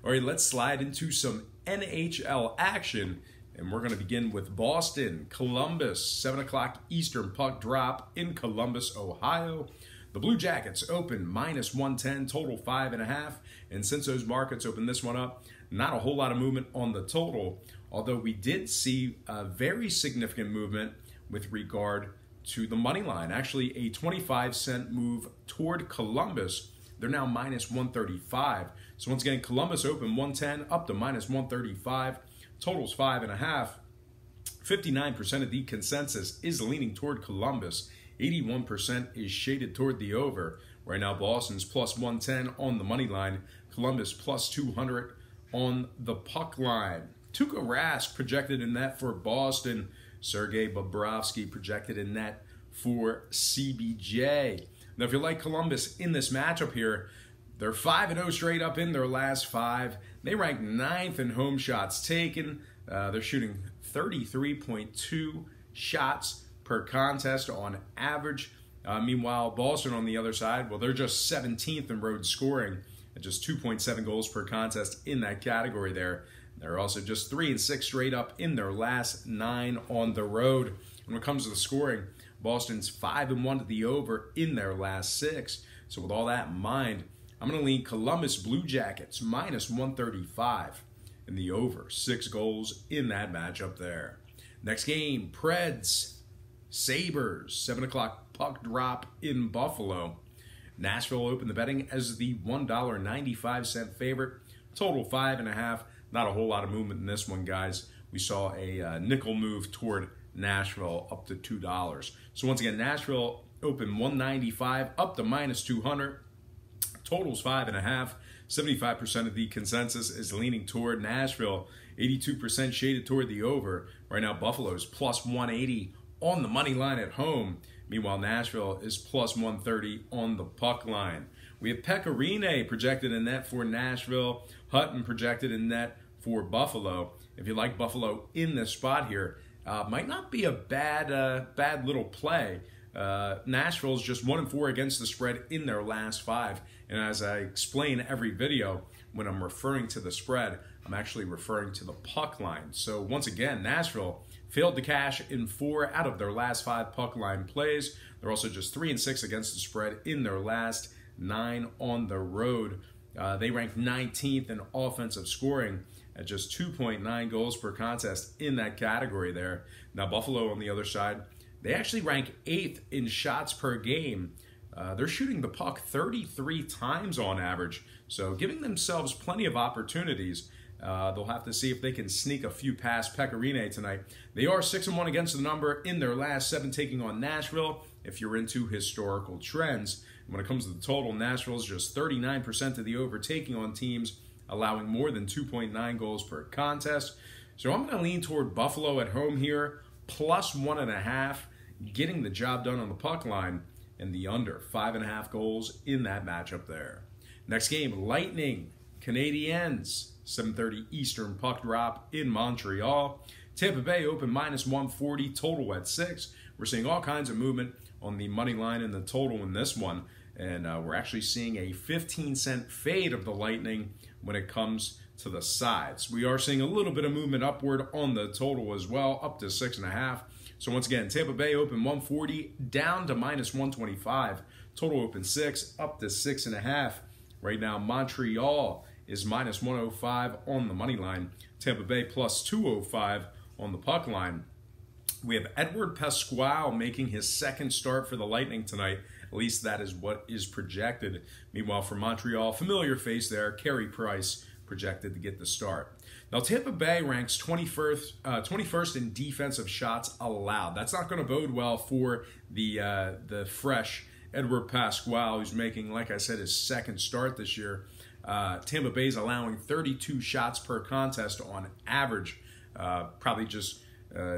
All right, let's slide into some NHL action. And we're going to begin with Boston, Columbus, 7 o'clock Eastern puck drop in Columbus, Ohio. The Blue Jackets open -110, total 5.5. And since those markets opened this one up, not a whole lot of movement on the total, although we did see a very significant movement with regard to the money line. Actually, a 25-cent move toward Columbus. They're now -135. So once again, Columbus open 110 up to -135. Totals 5.5. 59% of the consensus is leaning toward Columbus. 81% is shaded toward the over. Right now, Boston's +110 on the money line. Columbus +200 on the puck line. Tuukka Rask projected in net for Boston. Sergei Bobrovsky projected in net for CBJ. Now, if you like Columbus in this matchup here, they're 5-0 straight up in their last 5. They rank 9th in home shots taken. They're shooting 33.2 shots per contest on average. Meanwhile, Boston on the other side, well, they're just 17th in road scoring at just 2.7 goals per contest in that category there. They're also just 3-6 straight up in their last 9 on the road. When it comes to the scoring, Boston's 5-1 to the over in their last 6. So with all that in mind, I'm going to lean Columbus Blue Jackets -135 in the over. 6 goals in that matchup there. Next game, Preds, Sabres, 7 o'clock puck drop in Buffalo. Nashville opened the betting as the $1.95 favorite. Total 5.5. Not a whole lot of movement in this one, guys. We saw a nickel move toward Nashville up to $2. So once again, Nashville opened 195 up to -200. Totals 5.5. 75% of the consensus is leaning toward Nashville. 82% shaded toward the over. Right now, Buffalo's +180 on the money line at home. Meanwhile, Nashville is +130 on the puck line. We have Pekka Rinne projected in net for Nashville. Hutton projected in net for Buffalo. If you like Buffalo in this spot here, might not be a bad little play. Nashville's just 1-4 against the spread in their last 5. And as I explain every video, when I'm referring to the spread, I'm actually referring to the puck line. So once again, Nashville failed to cash in 4 out of their last 5 puck line plays. They're also just 3-6 against the spread in their last 9 on the road. They rank 19th in offensive scoring at just 2.9 goals per contest in that category there. Now, Buffalo on the other side, they actually rank 8th in shots per game. They're shooting the puck 33 times on average, so giving themselves plenty of opportunities. They'll have to see if they can sneak a few past Pekka Rinne tonight. They are 6-1 against the number in their last 7, taking on Nashville, if you're into historical trends. When it comes to the total, Nashville's just 39% of the over, taking on teams allowing more than 2.9 goals per contest. So I'm going to lean toward Buffalo at home here, +1.5, getting the job done on the puck line, and the under 5.5 goals in that matchup there. Next game, Lightning, Canadiens, 7:30 Eastern puck drop in Montreal. Tampa Bay open -140, total at 6. We're seeing all kinds of movement on the money line and the total in this one. And we're actually seeing a 15-cent fade of the Lightning when it comes to the sides. We are seeing a little bit of movement upward on the total as well, up to 6.5. So once again, Tampa Bay open 140 down to -125. Total open 6 up to 6.5. Right now, Montreal is -105 on the money line. Tampa Bay +205 on the puck line. We have Edward Pasquale making his second start for the Lightning tonight. At least that is what is projected. Meanwhile, for Montreal, familiar face there, Carey Price projected to get the start. Now, Tampa Bay ranks 21st in defensive shots allowed. That's not going to bode well for the fresh Edward Pasquale, who's making, like I said, his second start this year. Tampa Bay's allowing 32 shots per contest on average, probably just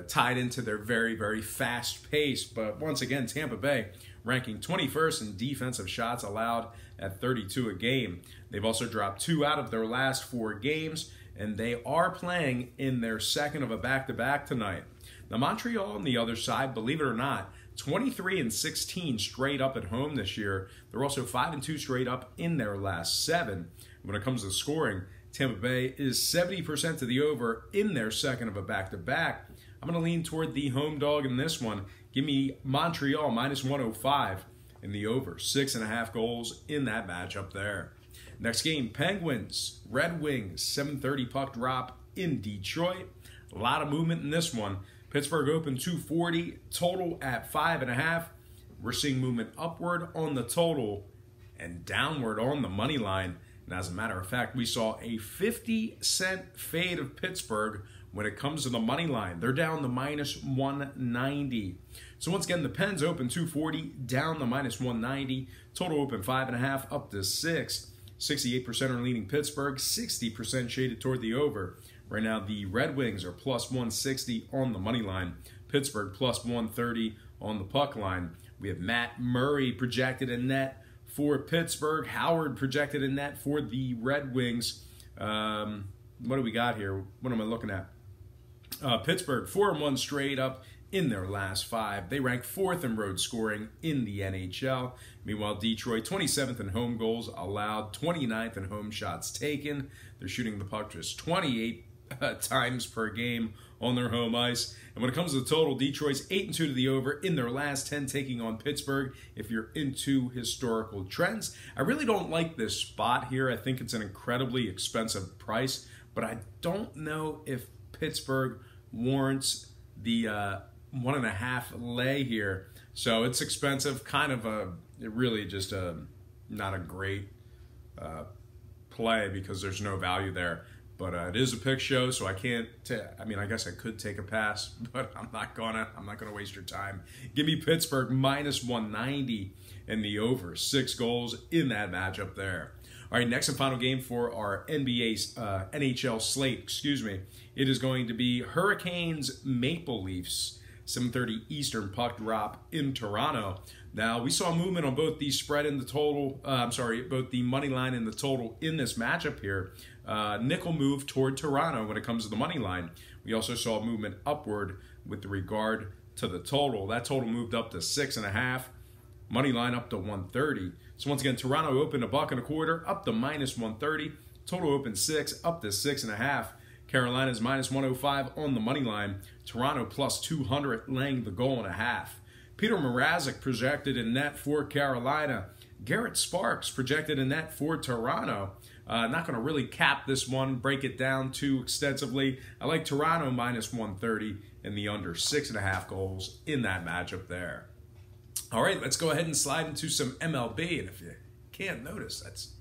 tied into their very, very fast pace. But once again, Tampa Bay ranking 21st in defensive shots allowed at 32 a game. They've also dropped 2 out of their last 4 games, and they are playing in their second of a back-to-back tonight. Now, Montreal on the other side, believe it or not, 23-16 straight up at home this year. They're also 5-2 straight up in their last 7. When it comes to scoring, Tampa Bay is 70% to the over in their second of a back-to-back. I'm going to lean toward the home dog in this one. Give me Montreal minus 105 in the over. 6.5 goals in that matchup there. Next game, Penguins, Red Wings, 7:30 puck drop in Detroit. A lot of movement in this one. Pittsburgh opened 240, total at 5.5. We're seeing movement upward on the total and downward on the money line. And as a matter of fact, we saw a 50-cent fade of Pittsburgh when it comes to the money line. They're down to minus 190. So once again, the Pens open 240, down to minus 190. Total open 5.5, up to 6. 68% are leaning Pittsburgh, 60% shaded toward the over. Right now, the Red Wings are plus 160 on the money line. Pittsburgh plus 130 on the puck line. We have Matt Murray projected in net for Pittsburgh. Howard projected in net for the Red Wings. What do we got here? What am I looking at? Pittsburgh 4-1 straight up in their last 5. They rank 4th in road scoring in the NHL. Meanwhile, Detroit 27th in home goals allowed, 29th in home shots taken. They're shooting the puck just 28 times per game on their home ice. And when it comes to the total, Detroit's 8-2 to the over in their last 10, taking on Pittsburgh. If you're into historical trends, I really don't like this spot here. I think it's an incredibly expensive price, but I don't know if Pittsburgh warrants the 1.5 lay here. So it's expensive, kind of really just not a great play because there's no value there. But it is a pick show, so I can't. I mean, I guess I could take a pass, but I'm not gonna waste your time. Give me Pittsburgh minus 190 in the over. 6 goals in that matchup there. All right, next and final game for our NHL slate. Excuse me. It is going to be Hurricanes Maple Leafs. 7:30 Eastern puck drop in Toronto. Now, we saw movement on both the spread and the total. Both the money line and the total in this matchup here. Nickel move toward Toronto when it comes to the money line. We also saw movement upward with regard to the total. That total moved up to 6.5. Money line up to 130. So once again, Toronto opened $1.25 up to minus 130. Total opened 6 up to 6.5. Carolina's minus 105 on the money line. Toronto plus 200, laying the goal and a half. Peter Mrazek projected in net for Carolina. Garrett Sparks projected in net for Toronto. Not going to really cap this one, break it down too extensively. I like Toronto minus 130 in the under 6.5 goals in that matchup there. All right, let's go ahead and slide into some MLB. And if you can't notice, that's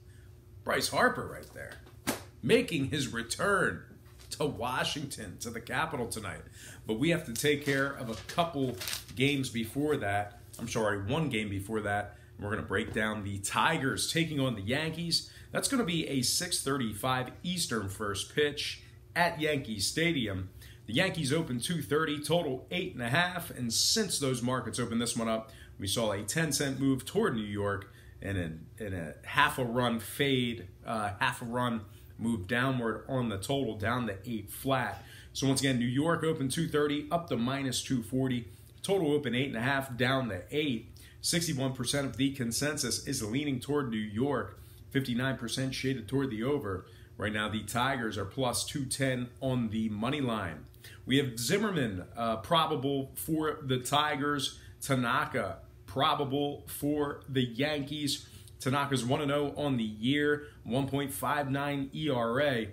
Bryce Harper right there, making his return to Washington, to the Capitol tonight. But we have to take care of a couple games before that. One game before that. We're going to break down the Tigers taking on the Yankees. That's going to be a 6:35 Eastern first pitch at Yankee Stadium. The Yankees opened 230, total 8.5. And since those markets opened this one up, we saw a 10-cent move toward New York and a half a run fade, half a run move downward on the total, down to 8 flat. So once again, New York opened 230 up to minus 240. Total open 8.5 down to 8. 61% of the consensus is leaning toward New York. 59% shaded toward the over. Right now, the Tigers are plus 210 on the money line. We have Zimmerman probable for the Tigers. Tanaka probable for the Yankees. Tanaka's 1-0 on the year, 1.59 ERA.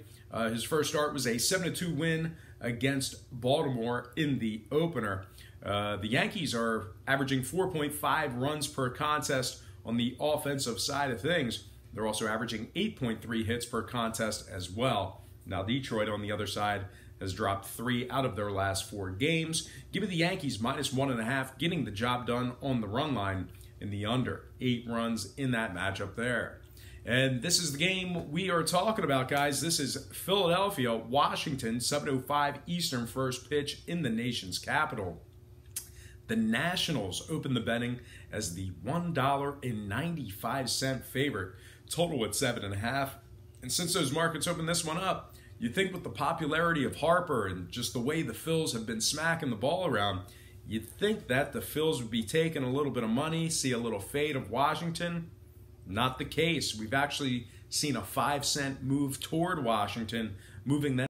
His first start was a 7-2 win against Baltimore in the opener. The Yankees are averaging 4.5 runs per contest on the offensive side of things. They're also averaging 8.3 hits per contest as well. Now Detroit on the other side has dropped 3 out of their last 4 games. Give me the Yankees minus 1.5, getting the job done on the run line in the under. 8 runs in that matchup there. And this is the game we are talking about, guys. This is Philadelphia, Washington, 7:05 Eastern first pitch in the nation's capital. The Nationals open the betting as the $1.95 favorite. Total at 7.5. And since those markets opened this one up, you think with the popularity of Harper and just the way the Phils have been smacking the ball around, you'd think that the Phils would be taking a little bit of money, see a little fade of Washington. Not the case. We've actually seen a 5 cent move toward Washington, moving then